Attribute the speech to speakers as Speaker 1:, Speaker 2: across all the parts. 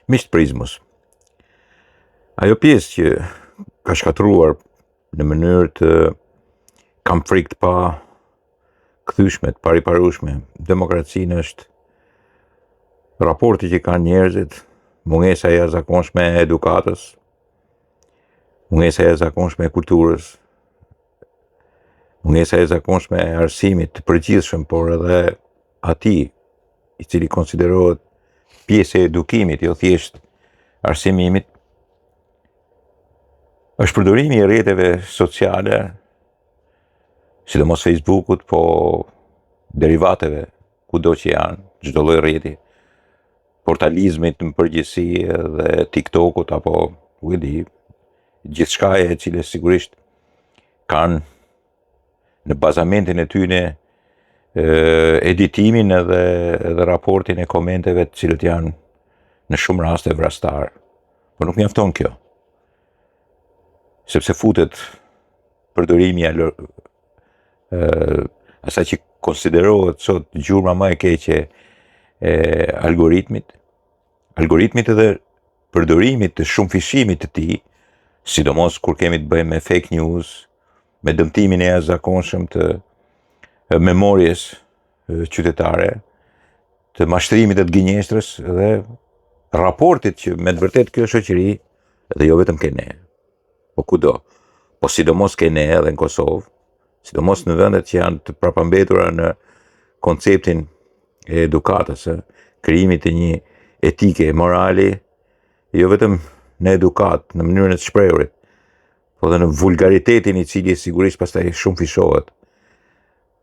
Speaker 1: Miqtë Prizmës. Ajo pjesë që ka shkatruar në mënyrë të kam frikë të pa kthyshme, të pariparueshme demokracinë është raporti që kanë njerëzit, mungesa e jashtëzakonshme e edukatës, mungesa e jashtëzakonshme e kulturës, mungesa e jashtëzakonshme e arsimit të përgjithshëm, por edhe atij i cili konsiderohet pjesë e edukimit, jo thjesht arsimimit, është përdorimi i rrjeteve sociale, sidomos Facebookut, po derivateve kudo që janë, çdo lloj rrjeti, portalizmit në përgjithësi dhe TikTokut apo ku e di, gjithçka e cila sigurisht kanë në bazamentin e tyre editimin edhe raportin e komenteve të cilët janë në shumë raste vrastar. Por nuk mjafton kjo. Sepse futet përdorimi asaj që konsiderohet sot gjurma më e keqe e algoritmit edhe përdorimit të shumë fishimit të tij, sidomos kur kemi të bëjmë me fake news, me dëmtimin e jashtëzakonshëm të memorjes qytetare, të mashtrimit të gënjeshtrës dhe raportit që me të vërtet kjo shoqëri, dhe jo vetëm ke ne, po kudo, po sidomos ke ne edhe në Kosovë, sidomos në vendet që janë të prapambetura në konceptin e edukatës, krijimit të një etike morali, jo vetëm në edukat, në mënyrën e të shprehurit, po dhe në vulgaritetin i cili sigurisht pastaj shumë fishohet,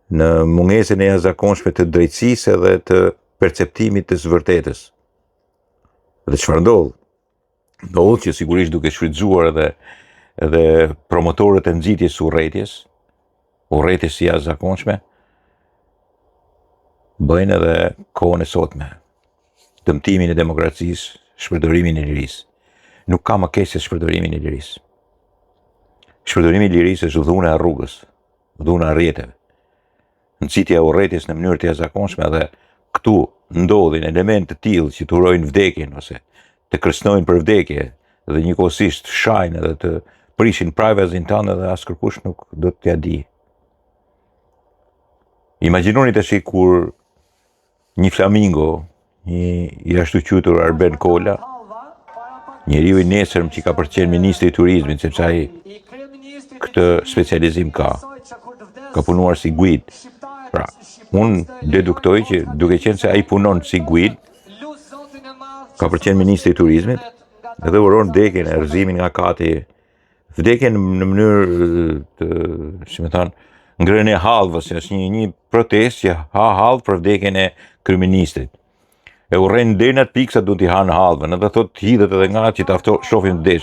Speaker 1: në mungesën e jashtëzakonshme të drejtësisë edhe të perceptimit të së vërtetës. Dhe çfarë ndodh? Ndodh që sigurisht duke shfrytzuar edhe promotorët e nxitjes urrëties së jashtëzakonshme, bëjnë edhe kohën e sotme, dëmtimin e demokracisë, shpërdorimin e lirisë. Nuk ka më keq se shpërdorimin e lirisë. Shpërdorimi i lirisë është dhuna e rrugës, dhuna e rrjeteve. Nxitja e urrëties në mënyrë të jashtëzakonshme dhe këtu ndodhin elemente të tillë që të urojnë vdekjen ose të kërcënojnë për vdekje dhe njëkohësisht shajnë edhe të prishin privacin tënd dhe as kërkush nuk do t'ja di. Imagjinoni tash kur një flamingo, një ashtu quajtur Arben Kola, njeriu i nesërm që ka për të qenë ministri i turizmit, sepse ai këtë specializim ka punuar si guid. Pra, unë deduktoj që duke qenë se ai punon si guid, ka për qenë ministri i turizmit, edhe uron vdekjen e rrëzimin nga kati, vdekjen në mënyrë të, si më thënë, ngrënë e hallvës, është një protestë që ha hallë për vdekjen e kryeministrit. E urren deri në atë pikë sa duhet t'i hanë hallvën, edhe thotë hidhet edhe nga që ta shohin të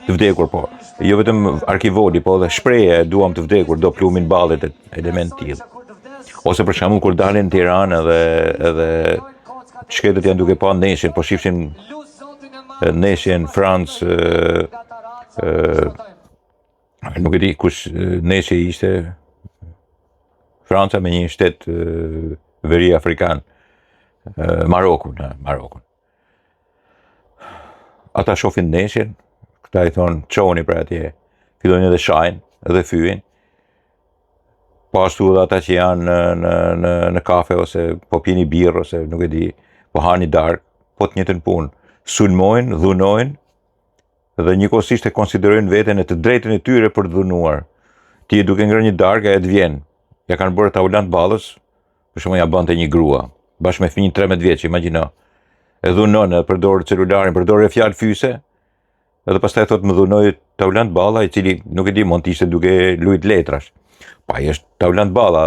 Speaker 1: vdekur, po. Jo vetëm arkivoli, po edhe shpreja, duam të vdekur, do plumin ballit e element tillë. Ose për shembull kur dalin në Tiranë edhe shkretët janë duke pa ndeshjen, po shifshin ndeshjen Francë, nuk e di kush ndeshje ishte, Franca me një shtet veri afrikan, Marokun. Ata shohin ndeshjen, këta i thonë çoni për atje, fillojnë edhe shajnë, edhe fyjin. Po ashtu edhe ata që janë në kafe ose po pini birrë ose nuk e di, po hani darkë, po të njëjtën punë, sulmojnë, dhunojnë dhe njëkohësisht e konsiderojnë veten e të drejtën e tyre për të dhunuar. Ti duke ngrënë një darkë e të vjen. Ja kanë bërë tavolant ballës, për shembull ja bante një grua, bashkë me fëmijë 13 vjeç, imagjino. E dhunon, e përdor celularin, përdor fjalë fyse, edhe pastaj thotë më dhunoi tavolant balla, i cili nuk e di mund të ishte duke lujt letrash. Pa i është tavolant balla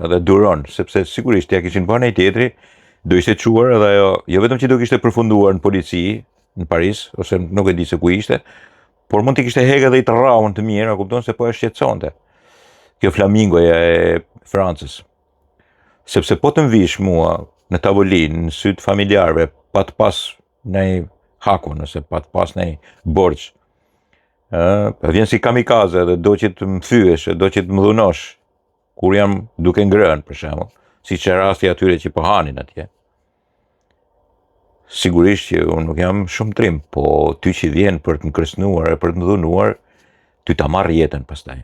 Speaker 1: edhe duron, sepse sigurisht ja kishin bërë një tjetri, do ishte quar edhe ajo, jo vetëm që do kishte përfunduar në polici, në Paris, ose nuk e di se ku ishte, por mund t'i kishte hekë edhe i të rraun të mirë, a kupton se po e shqetësonte. Kjo flamingoja e Francës. Sepse po të mvish mua në tavolinë, në sytë familjarëve, pa të pas në hakun, ose pa të pas në borxh, vjen si kamikaze dhe do që të më thyesh, do që të më dhunosh, kur jam duke ngrënë, për shembull, siç është rasti atyre që po hanin atje. sigurisht që unë nuk jam shumë trim, po ty që vjen për të më kërcënuar e për të më dhunuar, ty ta marr jetën pastaj.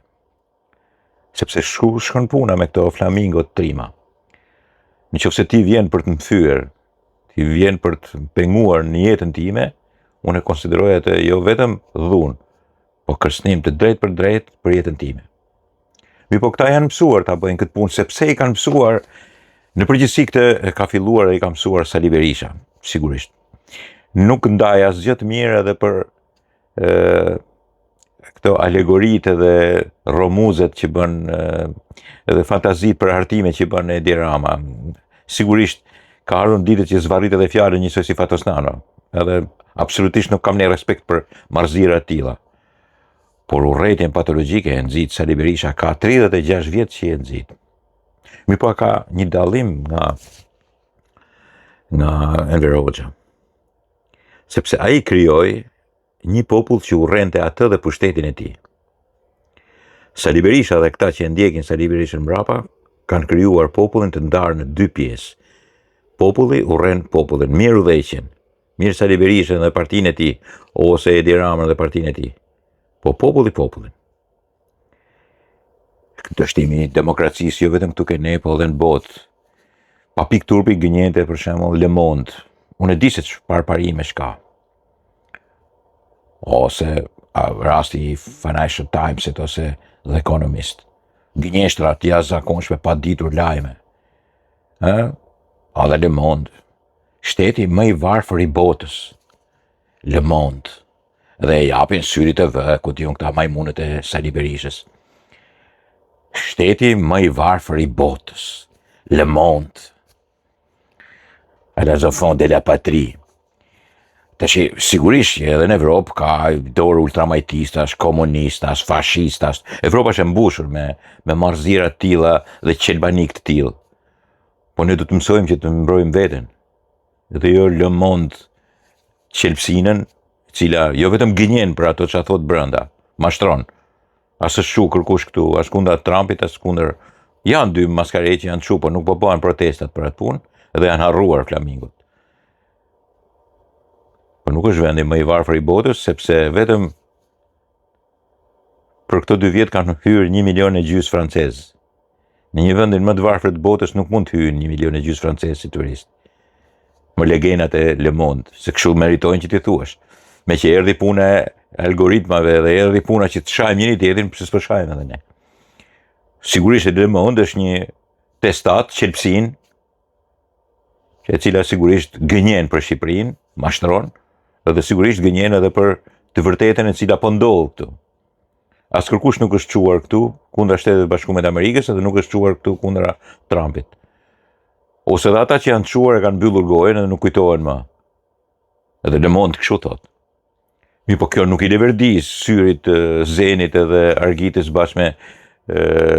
Speaker 1: Sepse shkon puna me këto flamingo të trima. Nëse ti vjen për të më thyer, ti vjen për të penguar në jetën time, unë e konsideroj atë jo vetëm dhunë, po kërcënim të drejt për jetën time. Mi po këta janë mësuar ta bëjnë këtë punë, sepse i kanë mësuar, në përgjithësi këtë ka filluar dhe i ka mësuar Sali Berisha, sigurisht. Nuk ndaj asgjë të mirë edhe për këto alegoritë dhe romuzet që bën edhe fantazit për hartime që bën Edi Rama. Sigurisht ka ardhur ditët që zvarrit edhe fjalën njësoj si Fatosnano. Edhe absolutisht nuk kam ne respekt për marrëzira të tilla. Por urrëtitjen patologjike e nxit Sali Berisha ka 36 vjet që e nxit. Mi po ka një dallim nga Enver Hoxha. Sepse ai krijoi një popull që urrente atë dhe pushtetin e tij. Sali Berisha dhe këta që e ndjekin Sali Berishën mbrapa kanë krijuar popullin të ndarë në dy pjesë. Populli urren popullin, mirë udhëheqjen, mirë Sali Berishën dhe partinë e tij, ose Edi Ramën dhe partinë e tij. Po populli popullin. Dështimi i demokracisë jo vetëm këtu ke ne, po edhe në botë. Pa pikë turpi gënjente për shembull Le Monde. Unë e di se çfarë parime shka. Ose rasti i Financial Times ose The Economist. Gënjeshtra të jashtëzakonshme pa ditur lajme. Edhe Le Monde. Shteti më i varfër i botës. Le Monde. Dhe e japin syrit e vë, ku diun këta majmunët e Sali Berishës. Shteti më i varfër i botës. Le Monde. Les enfants de la patrie. Tashi, sigurisht që edhe në Evropë ka dorë ultramajtistas, komunistas, fashistas. Evropa është e mbushur me marrëzira të tilla dhe qelbanik të tillë. Po ne do të mësojmë që të mbrojmë veten. Dhe jo Le Monde qelpsinën, cila jo vetëm gënjen për ato që a thot brenda, mashtron. As është shu kërkush këtu, as kundër Trumpit, as kundër. Janë dy maskare që janë shu, po nuk po bëhen protestat për atë punë. Dhe janë harruar flamingot. Po nuk është vendi më i varfër i botës, sepse vetëm për këto 2 vjet kanë hyrë 1,5 milion francezë. Në një vendin më të varfër të botës nuk mund të hyjnë 1,5 milion francezë si turist. Më legendat e Le Monde, se kështu meritojnë që ti thuash. Me që erdhi puna e algoritmave dhe erdhi puna që të shajmë njëri tjetrin, pse s'po shajmë edhe ne. Sigurisht Le Monde është një testat qelpsin, e cila sigurisht gënjen për Shqipërinë, mashtron, dhe sigurisht gënjen edhe për të vërtetën e cila po ndodh këtu. As kërkush nuk është çuar këtu kundra Shtetet Bashkuara të Amerikës dhe nuk është çuar këtu kundra Trumpit. Ose dhe ata që janë çuar e kanë mbyllur gojën dhe nuk kujtohen më. Edhe Le Monde kështu thot. Mi po kjo nuk i leverdis syrit Zenit edhe Argitës bashkë me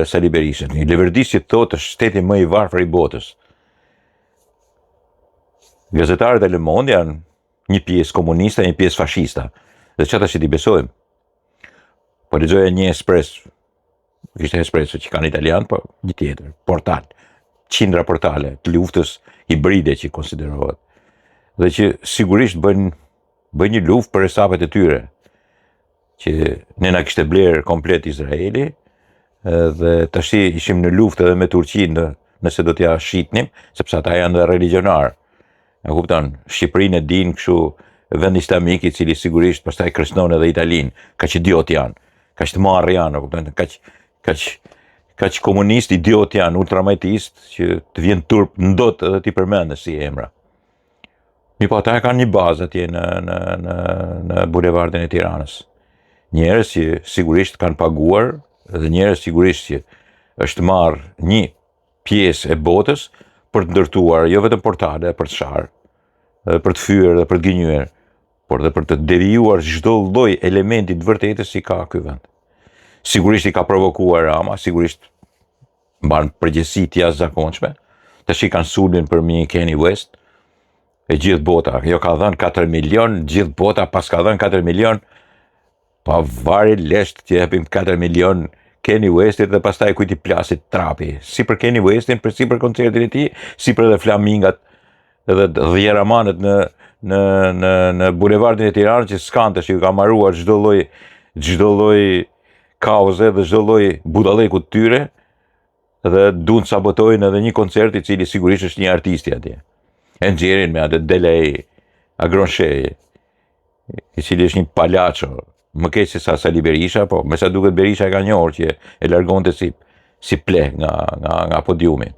Speaker 1: Sali Berishën. I leverdis që thotë është shteti më i varfër i botës. Gazetarët e Le Monde janë një pjesë komunista, një pjesë fashista. Dhe çfarë tash i besojmë? Po lexoja një Espresso. Ishte Espresso që kanë italian, po një tjetër, portal. 100 portale të luftës hibride që konsiderohet. Dhe që sigurisht bën një luftë për hesapet e tyre. Që ne na kishte bler komplet Izraeli, dhe tash ishim në luftë edhe me Turqinë nëse do t'ja shitnim, sepse ata janë dhe religionar. E kupton, Shqipërinë e din kështu vend islamik i cili sigurisht pastaj kërcënon edhe Italinë, kaq idiot janë, kaq të marrë janë, kupton, kaq komunist idiot janë, ultramajtist që të vjen turp ndot edhe ti përmendesh si emra. Mi po ata kanë një bazë atje në bulevardin e Tiranës. Njerëz që sigurisht kanë paguar dhe njerëz sigurisht që është marrë një pjesë e botës për të ndërtuar jo vetëm portale për të sharë, për të fyer dhe për të gënjur, por dhe për të devijuar çdo lloj elementi të vërtetës si ka ky vend. Sigurisht i ka provokuar Rama, sigurisht mban përgjegjësi të jashtëzakonshme. Tash i kanë sulmin për mi Kanye West, e gjithë bota, jo ka dhënë 4 milion, gjithë bota pas ka dhënë 4 milion, pa vari lesht që japim 4 milion Kanye Westit dhe pastaj kujt i plasit trapi. Si për Kanye Westin, si për koncertin e tij, si për edhe flamingat edhe dhjeramanët në bulevardin e Tiranës që s'kan tash, ka marruar çdo lloj kauze dhe çdo lloj budalleku të tyre dhe duan të sabotojnë edhe një koncert I cili sigurisht është një artisti atje. E nxjerrin me atë Delej Agronshej, I cili është një palaço, më keq se sa Sali Berisha, po me sa duket Berisha e ka njohur që e largonte si ple nga podiumi.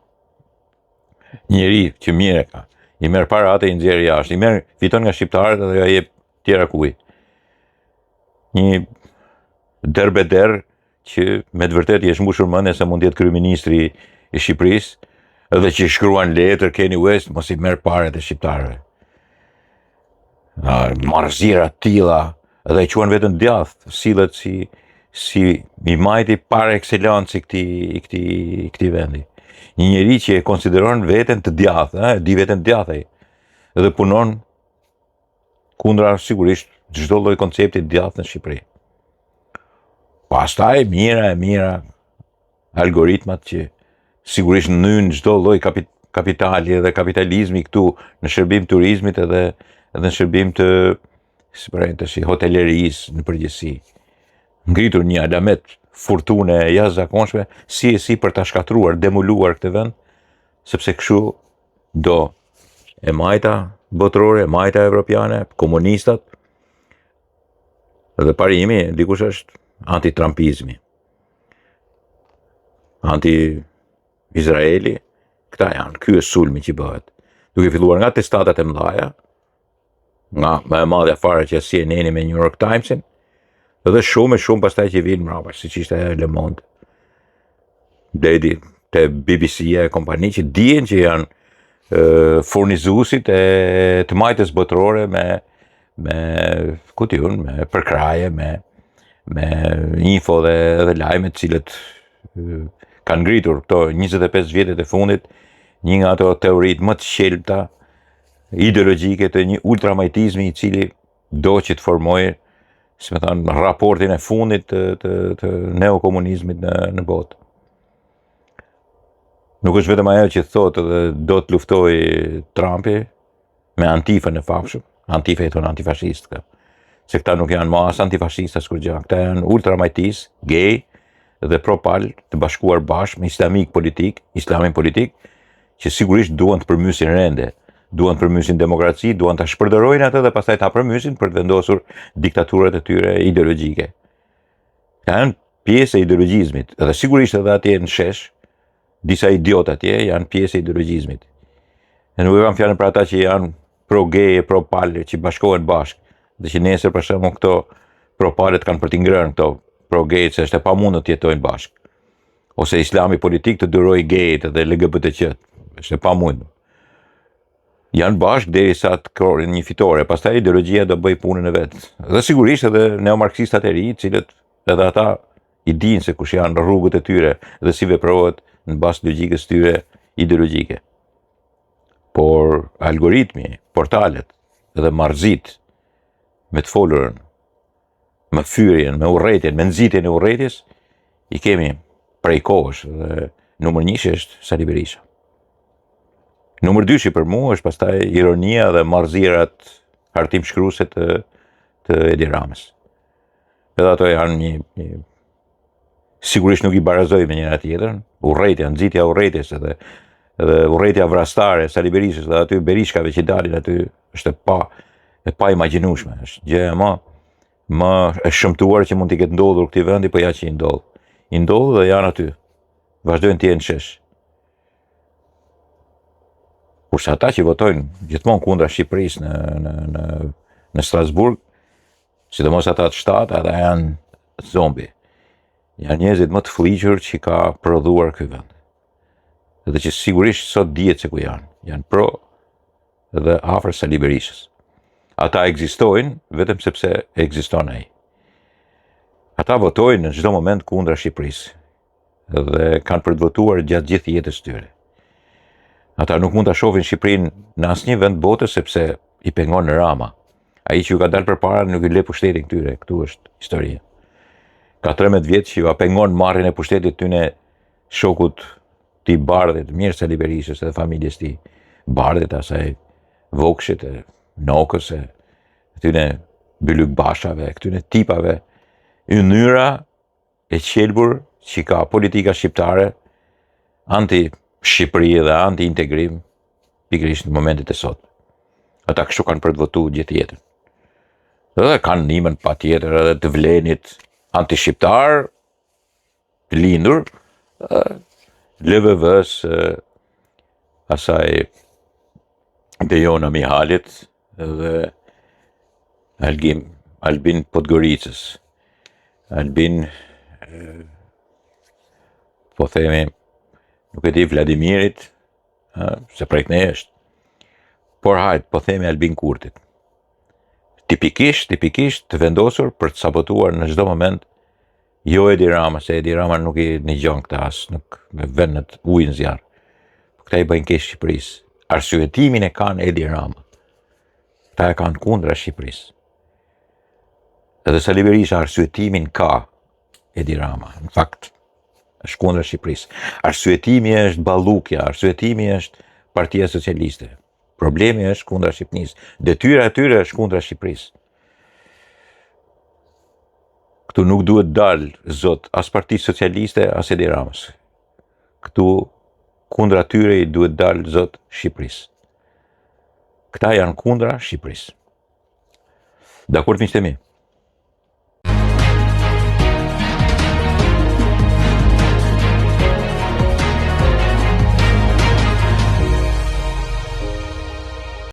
Speaker 1: Njëri që mirë ka, I merr paratë I nxjerr jashtë, fiton nga shqiptarët dhe ja jep tjera kuj. Një derbeder që me të vërtet I është mbushur mendja se mund të jetë kryeministri I Shqipërisë, edhe që shkruan letër Kanye West mos I merr parat e shqiptarëve. Marrëzira të tilla, edhe I quan vetën djath, sillet si I majti par excellence I këtij vendi. Një njeri që e konsideron veten të djathtë, di veten djathtë, edhe punon kundra sigurisht çdo lloj koncepti të djathtë në Shqipëri. Pastaj mira algoritmat që sigurisht nyn çdo lloj kapitali dhe kapitalizmi këtu në shërbim turizmit edhe në shërbim të hotelerisë në përgjithësi. Ngritur një alamet fortune jashtëzakonshme si për ta shkatruar, demoluar këtë vend, sepse kështu do e majta botërore, e majta evropiane, komunistat, dhe parimi dikush është anti-trumpizmi, anti-Izraeli, këta janë, ky është sulmi që bëhet. Duke filluar nga testatat e mëdhaja, nga më e madhja fare që CNN me New York Timesin, edhe shumë pastaj që vinë mbrapa, siç ishte Le Monde, deri te BBC-ja e kompani që dihen që janë furnizuesit e të majtës botërore me përkraje, me info dhe lajme të cilët kanë ngritur këto 25 vjetet e fundit, një nga ato teoritë më të qelbta ideologjike të një ultramajtizmi I cili do që të formojë, si më thënë, raportin e fundit të neokomunizmit në botë. Nuk është vetëm ajo që thotë dhe do të luftoj Trumpi me Antifën e fafshëm, Antifa I thonë antifashistë, se këta nuk janë mas antifashista as kur gjë, këta janë ultramajtis, gay dhe propal të bashkuar bashkë me islamin politik, që sigurisht duan të përmysin rende, duan të përmysin demokraci, duan të shpërderojnë atë dhe pastaj ta përmysin për të vendosur diktaturat e tyre ideologjike. Këta janë pjesë e ideologjizmit, edhe sigurisht edhe atje në shesh, disa idiot atje janë pjesë e ideologjizmit. E nuk e kam fjalën për ata që janë pro-gay e pro-pal që bashkohen bashkë, dhe që nesër për shembull këto pro-palet kanë për t'i ngrënë këto pro-gay se është e pamundur të jetojnë bashkë. Ose islami politik të durojë gayt dhe LGBT-qt, është e pamundur. Janë bashkë derisa të krijojnë një fitore, pastaj ideologjia do bëj punën e vet. Dhe sigurisht edhe neomarksistat e ri, cilët edhe ata I dinë se kush janë rrugët e tyre dhe si veprohet në bazë logjikës tyre ideologjike. Por algoritmi, portalet dhe marrëzit me të folurën, me fyrjen, me urrëtitjen, me nxitjen e urrëtitjes, I kemi prej kohësh dhe numër 1 është Sali Berisha. Numër 2 për mua është pastaj ironia dhe marrëzirat hartimshkruese të Edi Ramës. Edhe ato janë një sigurisht nuk I barazoj me njëra tjetrën, urrëtia, nxitja e urrëties edhe urrëtia vrastare Sali Berishës dhe aty berishkave që dalin aty është e pa imagjinueshme, është gjë më e shëmtuar që mund t'i ketë ndodhur këtij vendi, po ja që I ndodh dhe janë aty. Vazhdojnë të jenë shesh. Kurse ata që votojnë gjithmonë kundra Shqipërisë në Strasburg, sidomos ata të shtatë, ata janë zombi. Janë njerëzit më të fliqur që ka prodhuar ky vend. Dhe që sigurisht sot dihet se ku janë. Janë pro dhe afër Sali Berishës. Ata ekzistojnë vetëm sepse ekziston ai. Ata votojnë në çdo moment kundra Shqipërisë dhe kanë për të votuar gjatë gjithë jetës tyre. Ata nuk mund ta shohin Shqipërinë në asnjë vend botës sepse I pengon Rama. Ai që ju ka dalë përpara nuk I le pushtetin këtyre, këtu është historia. Ka 13 vjet që ju pengon marrjen e pushtetit tyne shokut të I Bardhit, mirë Sali Berishës dhe familjes të I Bardhit, asaj Vokshit, Nokës, këtyne Bylyk Bashave, këtyne tipave, ynyra e qelbur që ka politika shqiptare anti-Shqipëri dhe anti-integrim, pikërisht në momentet e sot. Ata kështu kanë për të votu gjithë jetën. Dhe kanë nimën pa tjetër edhe të vlenit anti-shqiptar, të lindur, LVV-s, asaj Dejona Mihalit dhe Albin Podgoricës. Albin, po themi, nuk e di Vladimirit, se prej këne është, por hajt, po themi Albin Kurtit. Tipikisht të vendosur për të sabotuar në çdo moment, jo Edi Rama, se Edi Rama nuk i një gjon këta as, nuk me vendet ujë në zjarë. Këta i bëjnë keq Shqipërisë. Arsyetimin e kanë Edi Rama. Këta e kanë kundra Shqipërisë. Edhe Sali Berisha arsyetimin ka Edi Rama. Në fakt, është kundra Shqipërisë. Arsyetimi është ballukja, arsyetimi është Partia Socialiste. Problemi është kundra Shqipërisë. Detyra e tyre është kundra Shqipërisë. Këtu nuk duhet dalë zot as Partia Socialiste as Edi Ramës. Këtu kundra tyre i duhet dalë zot Shqipërisë. Këta janë kundra Shqipërisë. Dakord miqtë mi?